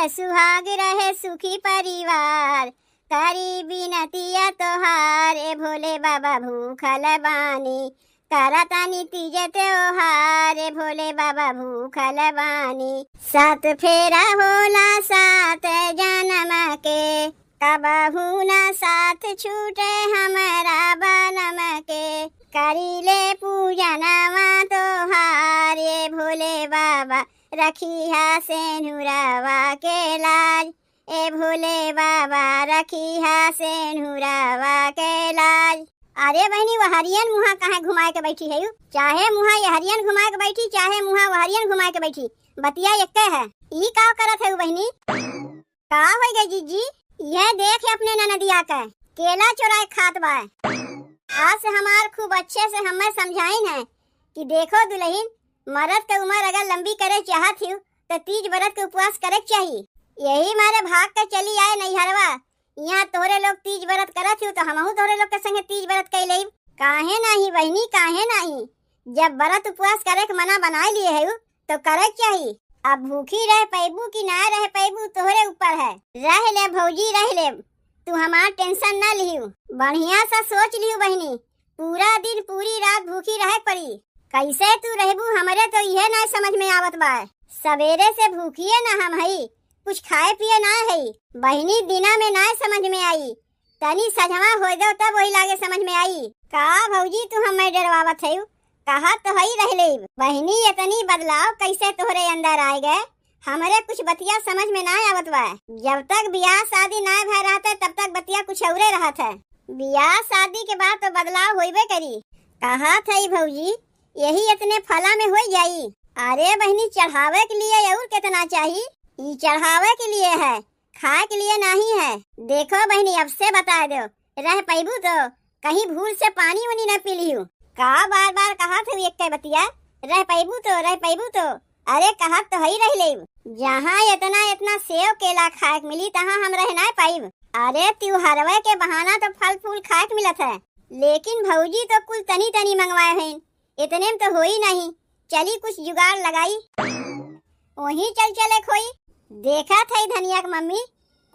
सुहाग रहे सुखी परिवार, करी बिनतिया तोहार। ए भोले बाबा भूखल बानी, करतानी तीज त्योहार। ए भोले बाबा भूखल बानी। सात फेरा होला सात जन्म के, कबहू ना साथ छूटे हमारा बनम के। करीले पूजनवा तोहार। ए भोले बाबा रखिया सेनुरवा के लाज। ए भोले बाबा रखिया सेनुरवा के लाज। अरे बहनी वो हरियन मुहा कहाँ घुमाए के बैठी है? चाहे मुहा ये हरियन घुमाए के बैठी, चाहे मुहा वो हरियन घुमाए के बैठी, बतिया एक है। ई का करत है बहनी? का हो गई जीजी? यह देख अपने ननदिया का केला चुराए खात बा। आज से हमार खूब अच्छे से हमें समझाइन है कि देखो दुल्हन, मर्द के उम्र अगर लंबी करे चाहत हो तो तीज व्रत के उपवास करे चाहिए। यही मारे भाग के चली आए नैहरवा। यहाँ तोरे लोग तीज व्रत करत हो तो हमहू तोरे लोग के संगे तीज व्रत कर लेब। काहे नहीं बहनी, काहे नहीं? जब व्रत उपवास करे के मना बनाए लिए है तो करे चाहिए। अब भूखी रह पैबू की ना रह पैबू तोहरे ऊपर है। रह ले भौजी रह ले, तू हमार टेंशन ना लिहू। बढ़िया सा सोच लिहू बहनी, पूरा दिन पूरी रात भूखी रह पड़ी। कैसे तू रहबू हमरे तो यह ना समझ में आवत बा। सवेरे से भूखिए ना हम हई, कुछ खाए पिए ना है बहनी। दिना में ना समझ में आई, तनी सजवा हो दो तब वही लागे समझ में आई। का भौजी तू हमें डरवावत है? कहा तो हई रह ले बहनी। इतनी बदलाव कैसे तोहरे अंदर आए गए? हमारे कुछ बतिया समझ में ना आवत बा। जब तक ब्याह शादी ना भय रहता तब तक बतिया कुछ औरे रहत है। ब्याह शादी के बाद तो बदलाव होइबे करी। कहा था भौजी यही इतने फला में हो जाई। अरे बहनी चढ़ावे के लिए और कितना चाहिए? ये चढ़ावे के लिए है, खाए के लिए नहीं है। देखो बहनी अब से बता दो, रह पैबू तो कहीं भूल से पानी वानी न पी लियो। का बार बार कहा था एक बतिया, रह पैबू तो रह पैबू तो। अरे कहा तो ही रह ले। जहाँ इतना इतना सेव केला खाए मिली तहाँ हम रह ना पाइब। अरे त्योहारवे के बहाना तो फल फूल खाए मिलत है, लेकिन भौजी तो कुल तनी तनी मंगवाए हैं। इतने में तो हो ही नहीं। चली कुछ जुगाड़ लगाई, वहीं चल चले खोई। देखा था धनिया की मम्मी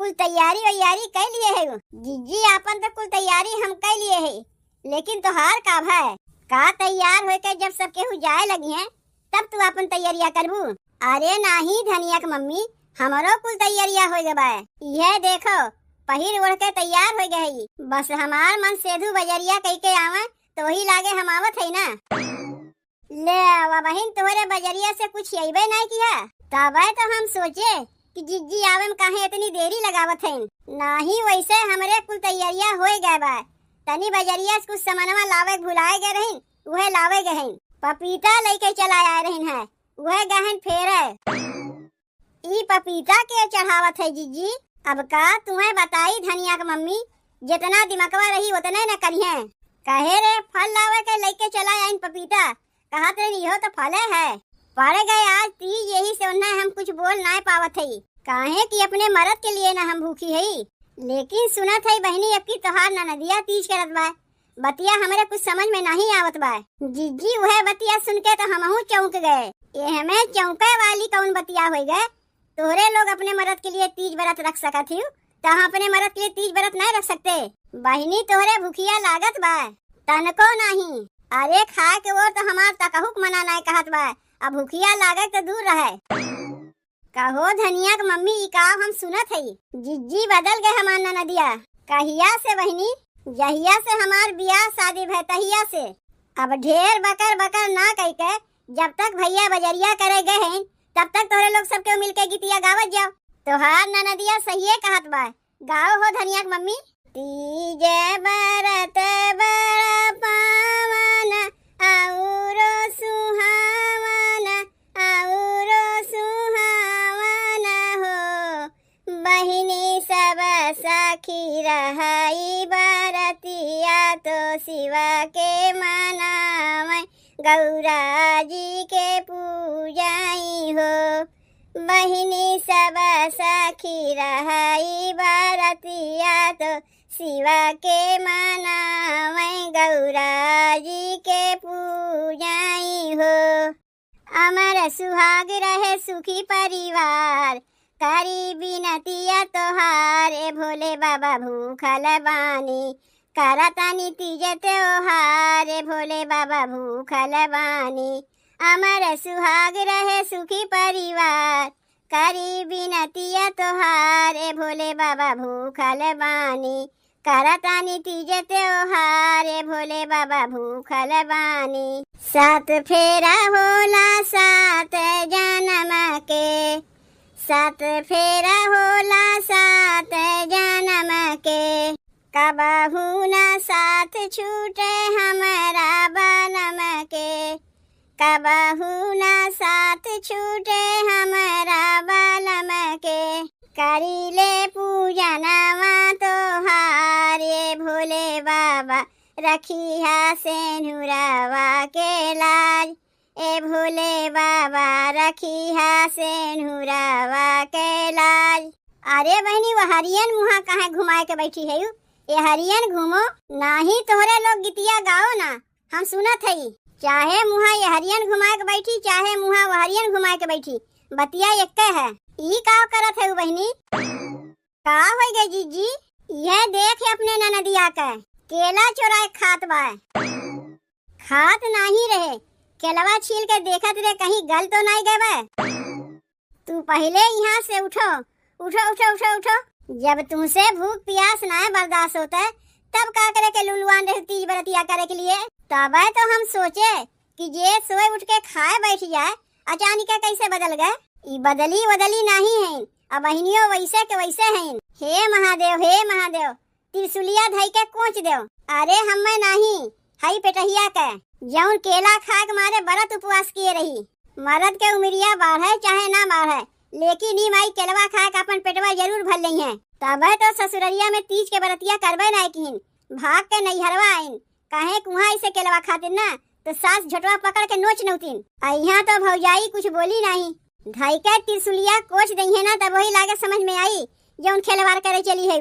कुल तैयारी वैयारी कर लिए है। जीजी आपन तो कुल तैयारी हम कर लिए है, लेकिन तोहार का है का तैयार होके जब सब केहू जाए लगी हैं तब तू अपन तैयारियां करबू। अरे नहीं धनिया की मम्मी, हमारो कुल तैयारियां हो गए। यह देखो पहिर ओढ़ के तैयार हो गई। बस हमार मन सेधु बजरिया कह के आवे तो वही लागे हम आवत है ना। ले आवा बहन, तोहरे बजरिया से कुछ अइबे नहीं किया तब तो हम सोचे कि जिज्जी आवे में काहे इतनी देरी लगावत है। नहीं वैसे हमरे कुल तैयारियां हो गए बा। तनी बजरिया से कुछ सामानवा लावे भुलाए गए रही, वह लावे गए। पपीता लेके चला आए रही है, वह गहन फेर है। ई पपीता के चढ़ावत है जीजी। अब का तुम्हें बताई धनिया की मम्मी, जितना दिमागवा रही उतने न करिए। कहे रे फल लावे के लेके चला आइन पपीता, कहा तो यो तो फल है। पड़ गए आज तीज, यही से उन्हें हम कुछ बोल ना पावत है। काहे कि अपने मर्द के लिए ना हम भूखी है। लेकिन सुनत है बहनी अब की तोहार ननदिया तीज करत बा। बतिया हमारे कुछ समझ में नहीं आवत बा। जीजी वह बतिया सुन के तो हमहू चौंक गए। ये हमें चौंके वाली कौन बतिया हो गए? तोरे लोग अपने मर्द के लिए तीज व्रत रख सकत हो, तो हम अपने मर्द के लिए तीज व्रत नहीं रख सकते? बहनी तोहरे भूखिया लागत बा तनको नहीं। अरे खाए के वो तो हमार तकहुक मना नहीं कहत बा, अब भूखिया लागे तो दूर रहे। कहो धनिया की मम्मी ई का हम सुनत है। जिज्जी बदल गए हमार ननदिया। कहिया से बहनी? जहिया से हमार ब्याह शादी भय तहिया से। अब ढेर बकर बकर ना कह के जब तक भैया बजरिया करे गए हैं तब तक तोरे लोग सबके मिलके गीतिया गावत जाओ। तोहार ननदिया सही कहत बा, गाओ हो धनिया की मम्मी। तीज बरत बड़ा पावन औरो सुहावन, औरो सुहावन हो। बहिनी सब सखी रहाई बरतिया तो शिवा के मनावे, गौरा जी के पूजाई हो। बहिनी सब सखी रहाई बरतिया तो शिवा के मनावे, गौरा जी के पूजाई हो। अमर सुहाग रहे सुखी परिवार, करी बिनतिया तोहार ए भोले बाबा भूखल बानी करतानी तीज त्योहार ए भोले बाबा भूखल बानी अमर सुहाग रहे सुखी परिवार करी बिनतिया तोहार ए भोले बाबा भूखल बानी करतानी तीज त्योहार ए भोले बाबा भूखल बानी। सात फेरा होला सात जन्म के सात फेरा होला सात जन्म के कबहू न साथ छूटे हमारा बनम के कबहू न साथ छूटे हमारा बनम के करीले पूजनवा तोहार ए भोले बाबा रखिया सेनुरवा के लाज ए भोले बाबा रखिया सेनुरवा के लाज। अरे बहनी वो हरियन मुहा कहाँ घुमाए के बैठी है ये हरियन घूमो नाही तोहरे लोग गीतिया गाओ ना हम सुनत हई चाहे मुहा ये हरियन घुमाए के बैठी चाहे मुहा वो हरियन घुमाए के बैठी बतिया एक है। ई का करत है बहनी का हो गई जीजी यह देख अपने ननदिया के केला चोराए खात बा खात नहीं रहे केलवा छील के देखत रे कहीं गल तो नहीं गए तू पहले यहाँ से उठो उठो उठो उठो उठो जब तुमसे भूख प्यास ना बर्दाश्त होता तब का करे के लुलुआन रहे तीज बरतिया करे के लिए तब तो हम सोचे कि जे सोए उठ के खाए बैठ जाए अचानक कैसे बदल गए ई बदली नहीं है अब बहनियों वैसे के वैसे हैं। हे महादेव त्रिशूलिया धई के कोच दो अरे हमें नहीं हई पेटहिया के जौन केला खा के मारे व्रत उपवास किए रही मर्द के उमरिया बढ़े चाहे ना बढ़े लेकिन ई माई केलवा खा के अपन पेटवा जरूर भर ली है तब तो ससुररिया में तीज के बरतिया करबे नहीं किन भाग के नैहरवा आइन कहे कुहा इसे केलवा खातिन ना तो सास झटवा पकड़ के नोच नौतीन यहाँ तो भौजाई कुछ बोली नहीं धाई के त्रिशूलिया कोच दही है ना तब वही लागे समझ में आई जौन खेलवार करे चली है